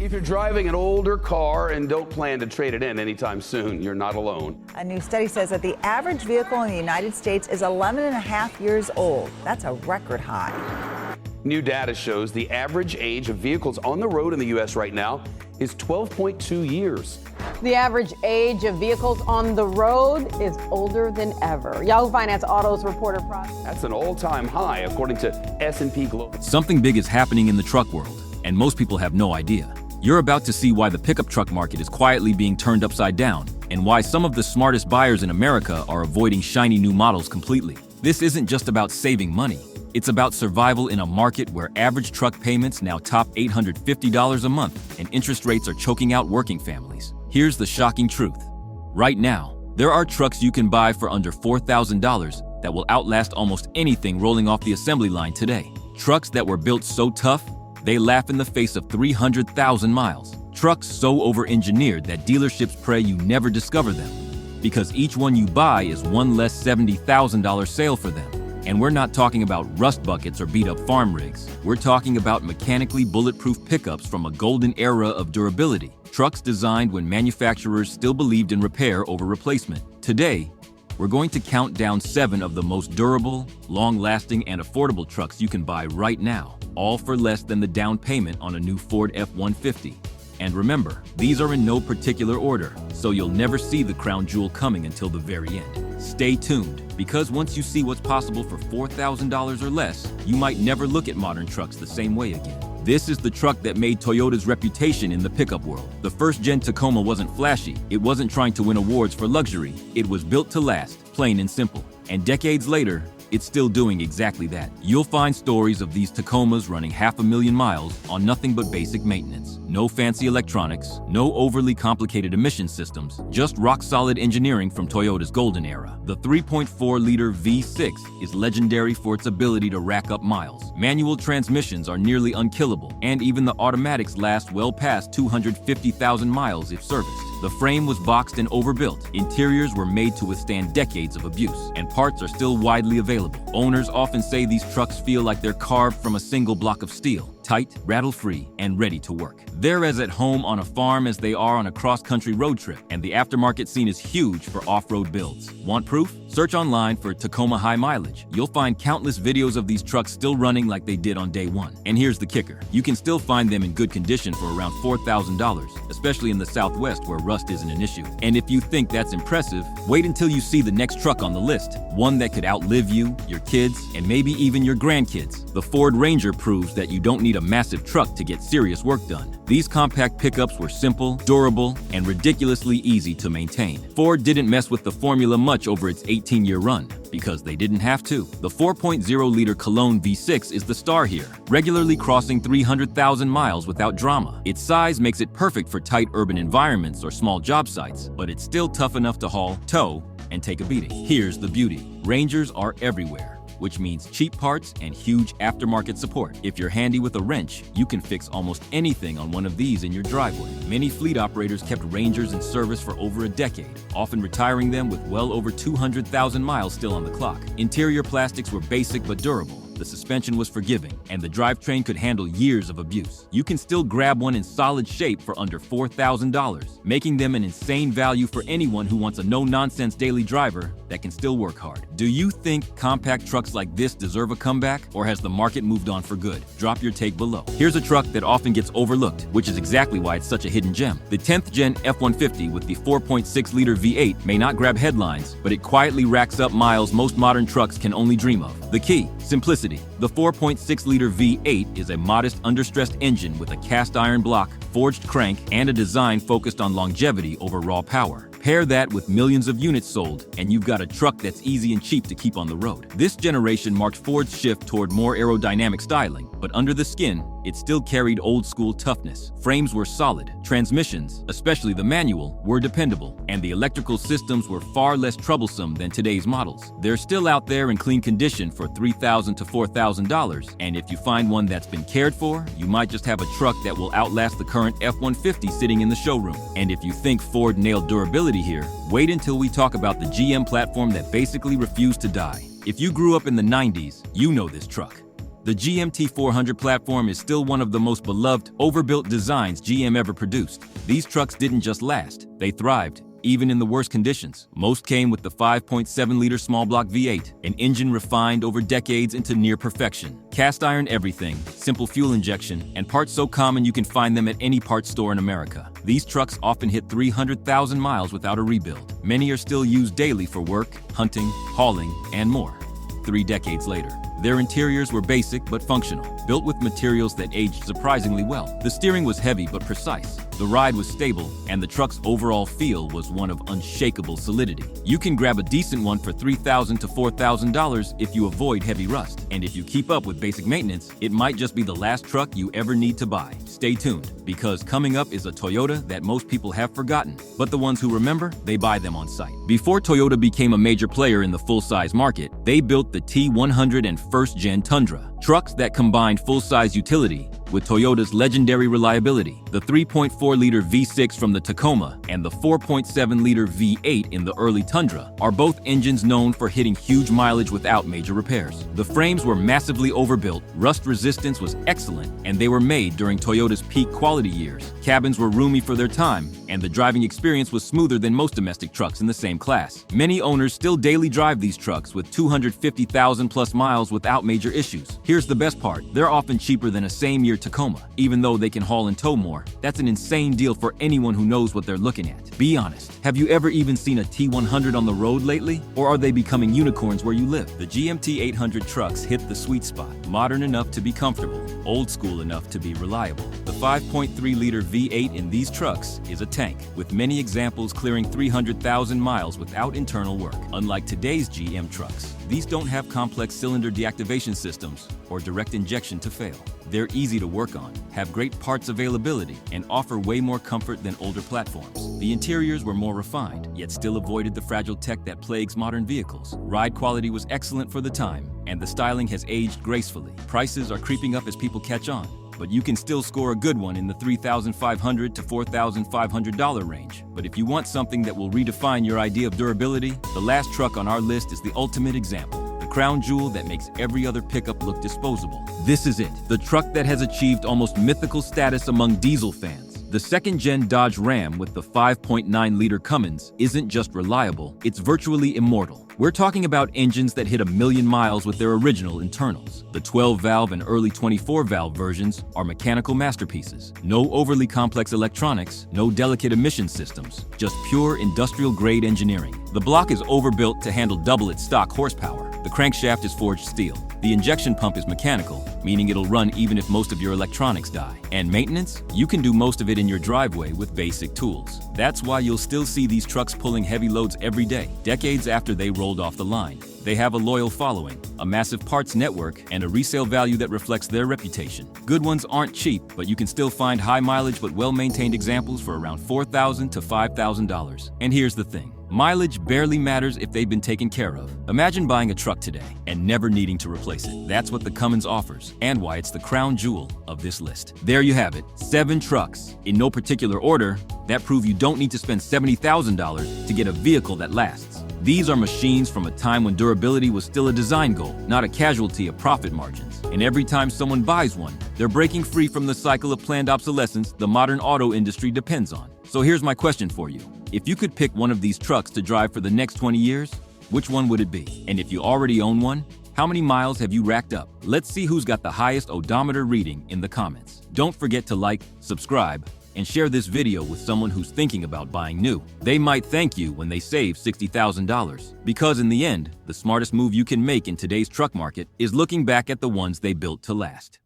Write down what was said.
If you're driving an older car and don't plan to trade it in anytime soon, you're not alone. A new study says that the average vehicle in the United States is 11 and a half years old. That's a record high. New data shows the average age of vehicles on the road in the U.S. right now is 12.2 years. The average age of vehicles on the road is older than ever. Yahoo Finance Autos reporter. That's an all-time high, according to S&P Global. Something big is happening in the truck world, and most people have no idea. You're about to see why the pickup truck market is quietly being turned upside down, and why some of the smartest buyers in America are avoiding shiny new models completely. This isn't just about saving money. It's about survival in a market where average truck payments now top $850 a month, and interest rates are choking out working families. Here's the shocking truth. Right now, there are trucks you can buy for under $4,000 that will outlast almost anything rolling off the assembly line today. Trucks that were built so tough, they laugh in the face of 300,000 miles. Trucks so over-engineered that dealerships pray you never discover them, because each one you buy is one less $70,000 sale for them. And we're not talking about rust buckets or beat-up farm rigs. We're talking about mechanically bulletproof pickups from a golden era of durability. Trucks designed when manufacturers still believed in repair over replacement. Today, we're going to count down 7 of the most durable, long-lasting, and affordable trucks you can buy right now, all for less than the down payment on a new Ford F-150. And remember, these are in no particular order, so you'll never see the crown jewel coming until the very end. Stay tuned, because once you see what's possible for $4,000 or less, you might never look at modern trucks the same way again. This is the truck that made Toyota's reputation in the pickup world. The first-gen Tacoma wasn't flashy. It wasn't trying to win awards for luxury. It was built to last, plain and simple. And decades later, it's still doing exactly that. You'll find stories of these Tacomas running 500,000 miles on nothing but basic maintenance. No fancy electronics, no overly complicated emission systems, just rock-solid engineering from Toyota's golden era. The 3.4-liter V6 is legendary for its ability to rack up miles. Manual transmissions are nearly unkillable, and even the automatics last well past 250,000 miles if serviced. The frame was boxed and overbuilt. Interiors were made to withstand decades of abuse, and parts are still widely available. Owners often say these trucks feel like they're carved from a single block of steel, tight, rattle-free, and ready to work. They're as at home on a farm as they are on a cross-country road trip, and the aftermarket scene is huge for off-road builds. Want proof? Search online for Tacoma High Mileage. You'll find countless videos of these trucks still running like they did on day one. And here's the kicker. You can still find them in good condition for around $4,000, especially in the Southwest where rust isn't an issue. And if you think that's impressive, wait until you see the next truck on the list. One that could outlive you, your kids, and maybe even your grandkids. The Ford Ranger proves that you don't need a massive truck to get serious work done. These compact pickups were simple, durable, and ridiculously easy to maintain. Ford didn't mess with the formula much over its 18-year run, because they didn't have to. The 4.0-liter Cologne V6 is the star here, regularly crossing 300,000 miles without drama. Its size makes it perfect for tight urban environments or small job sites, but it's still tough enough to haul, tow, and take a beating. Here's the beauty. Rangers are everywhere, which means cheap parts and huge aftermarket support. If you're handy with a wrench, you can fix almost anything on one of these in your driveway. Many fleet operators kept Rangers in service for over a decade, often retiring them with well over 200,000 miles still on the clock. Interior plastics were basic but durable. The suspension was forgiving, and the drivetrain could handle years of abuse. You can still grab one in solid shape for under $4,000, making them an insane value for anyone who wants a no-nonsense daily driver that can still work hard. Do you think compact trucks like this deserve a comeback, or has the market moved on for good? Drop your take below. Here's a truck that often gets overlooked, which is exactly why it's such a hidden gem. The 10th gen F-150 with the 4.6-liter V8 may not grab headlines, but it quietly racks up miles most modern trucks can only dream of. The key: simplicity. The 4.6-liter V8 is a modest understressed engine with a cast iron block, forged crank, and a design focused on longevity over raw power. Pair that with millions of units sold, and you've got a truck that's easy and cheap to keep on the road. This generation marked Ford's shift toward more aerodynamic styling, but under the skin, it still carried old-school toughness. Frames were solid, transmissions, especially the manual, were dependable, and the electrical systems were far less troublesome than today's models. They're still out there in clean condition for $3,000 to $4,000, and if you find one that's been cared for, you might just have a truck that will outlast the current F-150 sitting in the showroom. And if you think Ford nailed durability here, wait until we talk about the GM platform that basically refused to die. If you grew up in the 90s, you know this truck. The GMT 400 platform is still one of the most beloved, overbuilt designs GM ever produced. These trucks didn't just last, they thrived, even in the worst conditions. Most came with the 5.7-liter small block V8, an engine refined over decades into near perfection. Cast iron everything, simple fuel injection, and parts so common you can find them at any parts store in America. These trucks often hit 300,000 miles without a rebuild. Many are still used daily for work, hunting, hauling, and more. 3 decades later, their interiors were basic but functional, built with materials that aged surprisingly well. The steering was heavy but precise, the ride was stable, and the truck's overall feel was one of unshakable solidity. You can grab a decent one for $3,000 to $4,000 if you avoid heavy rust. And if you keep up with basic maintenance, it might just be the last truck you ever need to buy. Stay tuned, because coming up is a Toyota that most people have forgotten, but the ones who remember, they buy them on site. Before Toyota became a major player in the full-size market, they built the T100 and first-gen Tundra, trucks that combined full-size utility with Toyota's legendary reliability. The 3.4-liter V6 from the Tacoma and the 4.7-liter V8 in the early Tundra are both engines known for hitting huge mileage without major repairs. The frames were massively overbuilt, rust resistance was excellent, and they were made during Toyota's peak quality years. Cabins were roomy for their time, and the driving experience was smoother than most domestic trucks in the same class. Many owners still daily drive these trucks with 250,000 plus miles without major issues. Here's the best part, they're often cheaper than a same-year Tacoma, even though they can haul and tow more. That's an insane deal for anyone who knows what they're looking at. Be honest, have you ever even seen a T100 on the road lately? Or are they becoming unicorns where you live? The GMT 800 trucks hit the sweet spot, modern enough to be comfortable, old school enough to be reliable. The 5.3-liter V8 in these trucks is a tank, with many examples clearing 300,000 miles without internal work. Unlike today's GM trucks, these don't have complex cylinder deactivation systems or direct injection to fail. They're easy to work on, have great parts availability, and offer way more comfort than older platforms. The interiors were more refined, yet still avoided the fragile tech that plagues modern vehicles. Ride quality was excellent for the time, and the styling has aged gracefully. Prices are creeping up as people catch on, but you can still score a good one in the $3,500 to $4,500 range. But if you want something that will redefine your idea of durability, the last truck on our list is the ultimate example. The crown jewel that makes every other pickup look disposable. This is it, the truck that has achieved almost mythical status among diesel fans. The second-gen Dodge Ram with the 5.9-liter Cummins isn't just reliable, it's virtually immortal. We're talking about engines that hit 1 million miles with their original internals. The 12-valve and early 24-valve versions are mechanical masterpieces. No overly complex electronics, no delicate emission systems, just pure industrial-grade engineering. The block is overbuilt to handle double its stock horsepower. The crankshaft is forged steel. The injection pump is mechanical, meaning it'll run even if most of your electronics die. And maintenance? You can do most of it in your driveway with basic tools. That's why you'll still see these trucks pulling heavy loads every day, decades after they rolled off the line. They have a loyal following, a massive parts network, and a resale value that reflects their reputation. Good ones aren't cheap, but you can still find high mileage but well-maintained examples for around $4,000 to $5,000. And here's the thing. Mileage barely matters if they've been taken care of. Imagine buying a truck today and never needing to replace it. That's what the Cummins offers, and why it's the crown jewel of this list. There you have it, 7 trucks, in no particular order, that prove you don't need to spend $70,000 to get a vehicle that lasts. These are machines from a time when durability was still a design goal, not a casualty of profit margins. And every time someone buys one, they're breaking free from the cycle of planned obsolescence the modern auto industry depends on. So here's my question for you. If you could pick one of these trucks to drive for the next 20 years, which one would it be? And if you already own one, how many miles have you racked up? Let's see who's got the highest odometer reading in the comments. Don't forget to like, subscribe, and share this video with someone who's thinking about buying new. They might thank you when they save $60,000. Because in the end, the smartest move you can make in today's truck market is looking back at the ones they built to last.